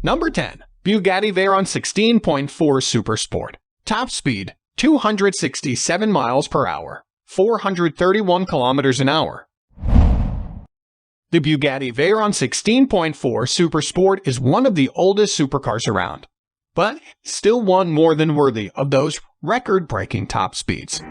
Number 10. Bugatti Veyron 16.4 Super Sport. Top speed, 267 miles per hour, 431 kilometers an hour. The Bugatti Veyron 16.4 Super Sport is one of the oldest supercars around, but still one more than worthy of those record-breaking top speeds.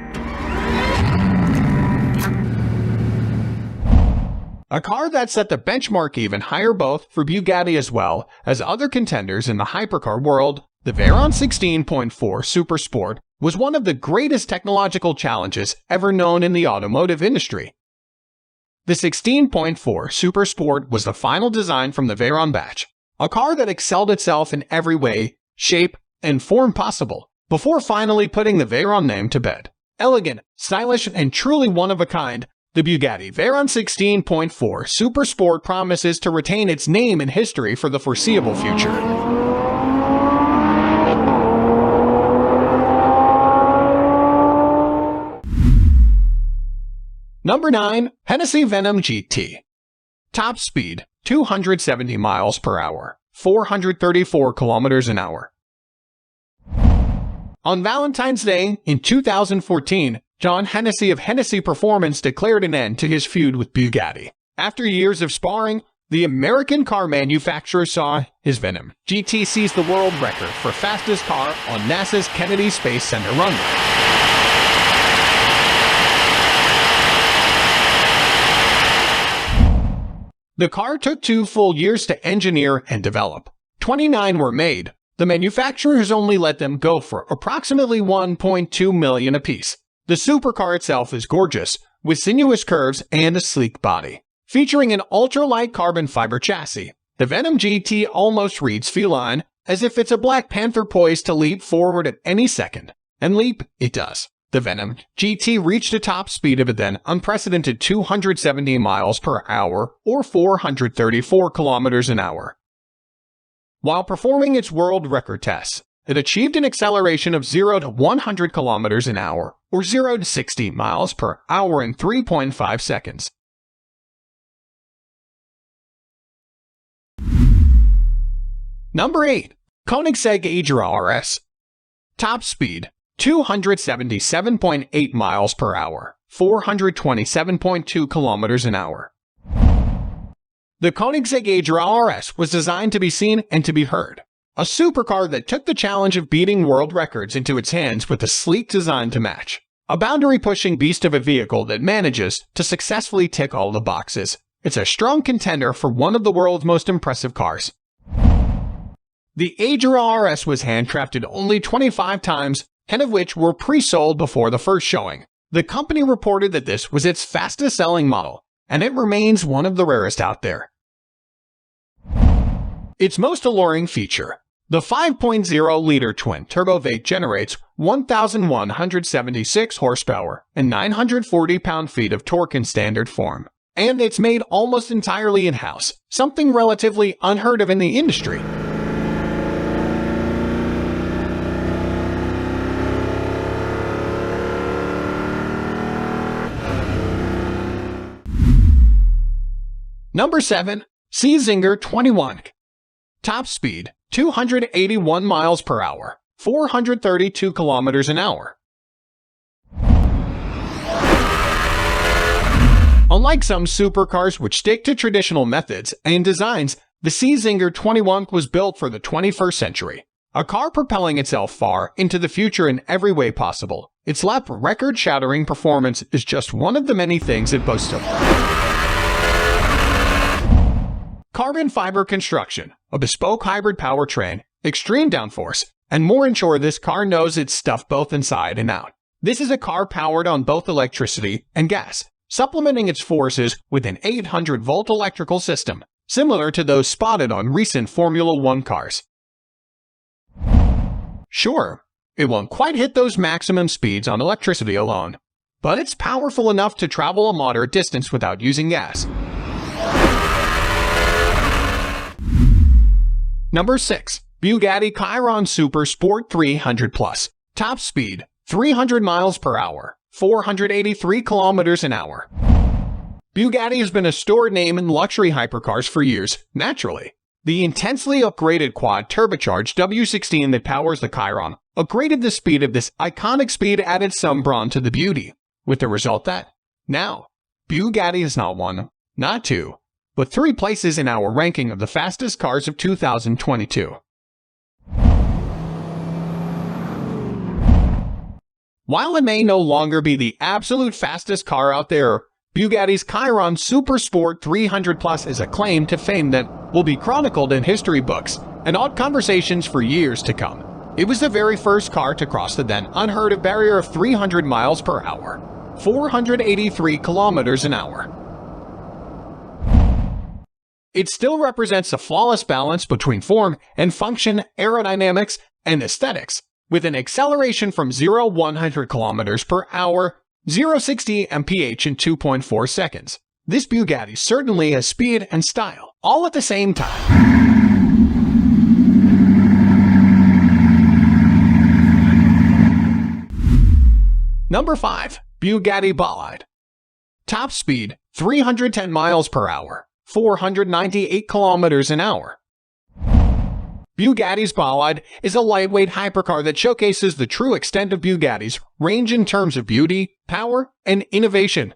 A car that set the benchmark even higher both for Bugatti as well as other contenders in the hypercar world, the Veyron 16.4 Super Sport was one of the greatest technological challenges ever known in the automotive industry. The 16.4 Super Sport was the final design from the Veyron batch, a car that excelled itself in every way, shape, and form possible, before finally putting the Veyron name to bed. Elegant, stylish, and truly one of a kind, the Bugatti Veyron 16.4 Super Sport promises to retain its name in history for the foreseeable future. Number 9. Hennessy Venom GT. Top speed, 270 miles per hour, 434 kilometers an hour. On Valentine's Day in 2014, John Hennessy of Hennessy Performance declared an end to his feud with Bugatti. After years of sparring, the American car manufacturer saw his Venom GT seize the world record for fastest car on NASA's Kennedy Space Center runway. The car took 2 full years to engineer and develop. 29 were made. The manufacturers only let them go for approximately $1.2 million apiece. The supercar itself is gorgeous, with sinuous curves and a sleek body. Featuring an ultra-light carbon fiber chassis, the Venom GT almost reads feline, as if it's a Black Panther poised to leap forward at any second. And leap it does. The Venom GT reached a top speed of a then unprecedented 270 miles per hour, or 434 kilometers an hour. While performing its world record tests, it achieved an acceleration of 0 to 100 kilometers an hour, or 0 to 60 miles per hour in 3.5 seconds. Number 8. Koenigsegg Agera RS. Top speed, 277.8 miles per hour, 427.2 kilometers an hour. The Koenigsegg Agera RS was designed to be seen and to be heard. A supercar that took the challenge of beating world records into its hands with a sleek design to match. A boundary-pushing beast of a vehicle that manages to successfully tick all the boxes. It's a strong contender for one of the world's most impressive cars. The Agera RS was handcrafted only 25 times, 10 of which were pre-sold before the first showing. The company reported that this was its fastest-selling model, and it remains one of the rarest out there. Its most alluring feature, the 5.0-liter twin-turbo V8 generates 1,176 horsepower and 940 pound-feet of torque in standard form. And it's made almost entirely in-house, something relatively unheard of in the industry. Number 7. Zinger 21. Top speed, 281 miles per hour, 432 kilometers an hour. Unlike some supercars which stick to traditional methods and designs, the Zinger 21 was built for the 21st century. A car propelling itself far into the future in every way possible. Its lap record-shattering performance is just one of the many things it boasts of. Carbon fiber construction, a bespoke hybrid powertrain, extreme downforce, and more ensure this car knows its stuff both inside and out. This is a car powered on both electricity and gas, supplementing its forces with an 800-volt electrical system, similar to those spotted on recent Formula One cars. Sure, it won't quite hit those maximum speeds on electricity alone, but it's powerful enough to travel a moderate distance without using gas. Number 6. Bugatti Chiron Super Sport 300 Plus. Top speed, 300 miles per hour, 483 kilometers an hour. Bugatti has been a storied name in luxury hypercars for years, naturally. The intensely upgraded quad-turbocharged W16 that powers the Chiron upgraded the speed of this iconic speed, added some brawn to the beauty, with the result that now Bugatti is not one, not two, but three places in our ranking of the fastest cars of 2022. While it may no longer be the absolute fastest car out there, Bugatti's Chiron Super Sport 300 Plus is a claim to fame that will be chronicled in history books and odd conversations for years to come. It was the very first car to cross the then unheard of barrier of 300 miles per hour, 483 kilometers an hour. It still represents a flawless balance between form and function, aerodynamics, and aesthetics, with an acceleration from 0-100 kilometers per hour, 0-60 mph in 2.4 seconds. This Bugatti certainly has speed and style, all at the same time. Number 5. Bugatti Bolide. Top speed, 310 miles per hour, 498 kilometers an hour. Bugatti's Bolide is a lightweight hypercar that showcases the true extent of Bugatti's range in terms of beauty, power, and innovation.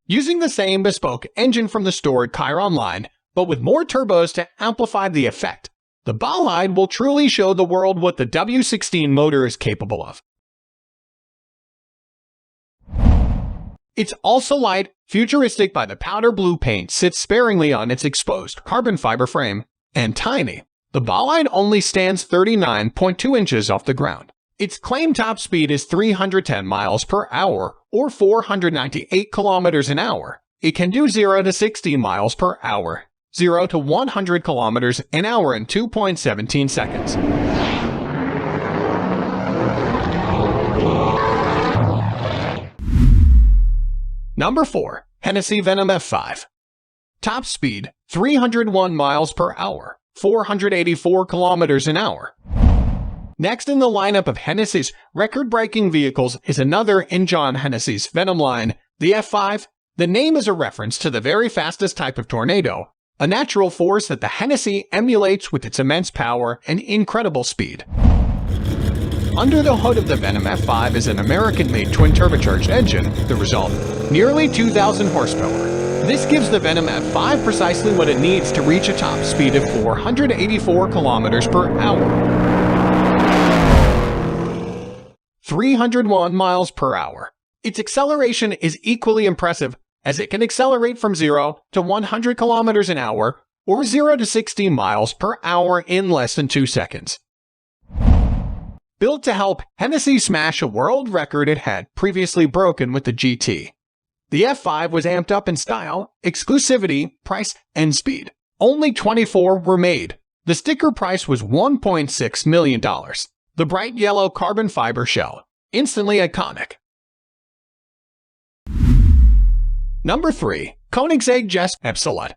Using the same bespoke engine from the stored Chiron line, but with more turbos to amplify the effect, the Bolide will truly show the world what the W16 motor is capable of. It's also light, futuristic by the powder blue paint sits sparingly on its exposed carbon fiber frame, and tiny. The Bolide only stands 39.2 inches off the ground. Its claimed top speed is 310 miles per hour or 498 kilometers an hour. It can do 0-60 miles per hour, 0-100 kilometers an hour in 2.17 seconds. Number 4. Hennessy Venom F5. Top speed, 301 miles per hour, 484 kilometers an hour. Next in the lineup of Hennessy's record-breaking vehicles is another in John Hennessy's Venom line, the F5. The name is a reference to the very fastest type of tornado, a natural force that the Hennessy emulates with its immense power and incredible speed. Under the hood of the Venom F5 is an American-made twin-turbocharged engine. The result, nearly 2,000 horsepower. This gives the Venom F5 precisely what it needs to reach a top speed of 484 kilometers per hour. 301 miles per hour. Its acceleration is equally impressive, as it can accelerate from 0-100 kilometers an hour or 0-60 miles per hour in less than 2 seconds. Built to help Hennessy smash a world record it had previously broken with the GT. The F5 was amped up in style, exclusivity, price, and speed. Only 24 were made. The sticker price was $1.6 million. The bright yellow carbon fiber shell, instantly iconic. Number 3. Koenigsegg Jesko Absolute.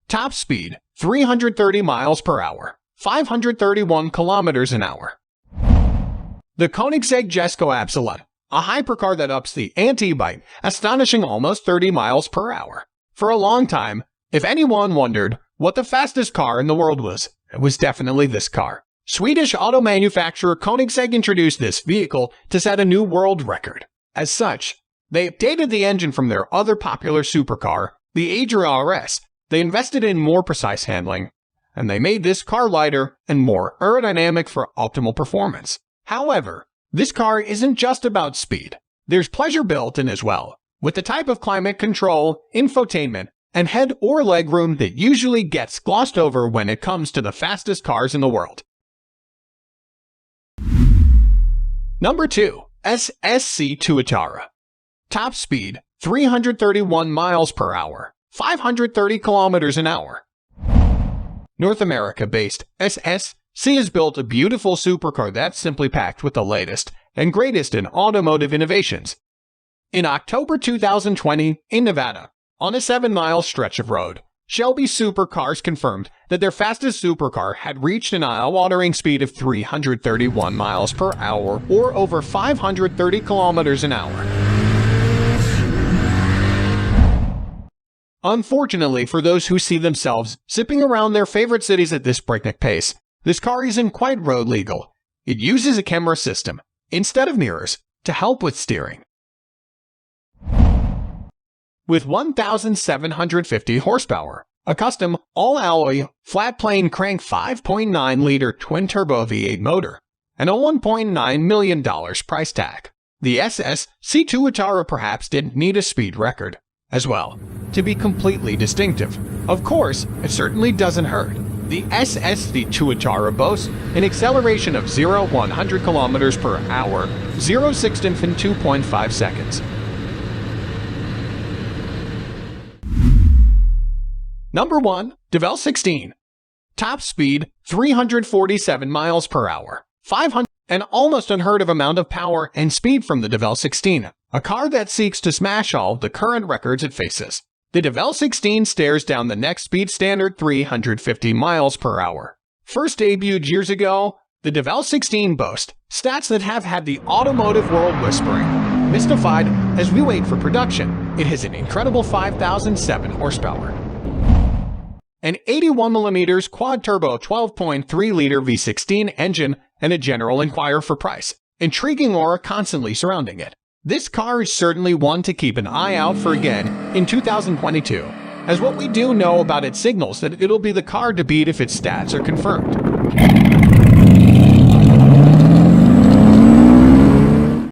Top speed, 330 miles per hour, 531 kilometers an hour. The Koenigsegg Jesko Absolute, a hypercar that ups the ante by astonishing almost 30 miles per hour. For a long time, if anyone wondered what the fastest car in the world was, it was definitely this car. Swedish auto manufacturer Koenigsegg introduced this vehicle to set a new world record. As such, they updated the engine from their other popular supercar, the Adria RS. They invested in more precise handling, and they made this car lighter and more aerodynamic for optimal performance. However, this car isn't just about speed. There's pleasure built in as well, with the type of climate control, infotainment, and head or leg room that usually gets glossed over when it comes to the fastest cars in the world. Number 2. SSC Tuatara. Top speed, 331 miles per hour, 530 kilometers an hour. North America-based SSC has built a beautiful supercar that's simply packed with the latest and greatest in automotive innovations. In October 2020, in Nevada, on a 7-mile stretch of road, Shelby SuperCars confirmed that their fastest supercar had reached an eye-watering speed of 331 miles per hour or over 530 kilometers an hour. Unfortunately for those who see themselves zipping around their favorite cities at this breakneck pace, this car isn't quite road legal. It uses a camera system, instead of mirrors, to help with steering. With 1,750 horsepower, a custom, all-alloy, flat-plane crank 5.9-liter twin-turbo V8 motor, and a $1.9 million price tag, the SSC Tuatara perhaps didn't need a speed record, as well, to be completely distinctive. Of course, it certainly doesn't hurt. The SSC Tuatara boasts an acceleration of 0-100 km per hour, 0-60 in 2.5 seconds. Number 1. DeVal 16. Top speed 347 miles per hour, 500, an almost unheard of amount of power and speed from the DeVal 16, a car that seeks to smash all the current records it faces. The DeVal 16 stares down the next speed standard 350 miles per hour. First debuted years ago, the DeVal 16 boasts stats that have had the automotive world whispering, mystified as we wait for production. It has an incredible 5,007 horsepower. An 81mm quad-turbo 12.3-liter V16 engine and a general inquiry for price. Intriguing aura constantly surrounding it. This car is certainly one to keep an eye out for again in 2022, as what we do know about it signals that it'll be the car to beat if its stats are confirmed.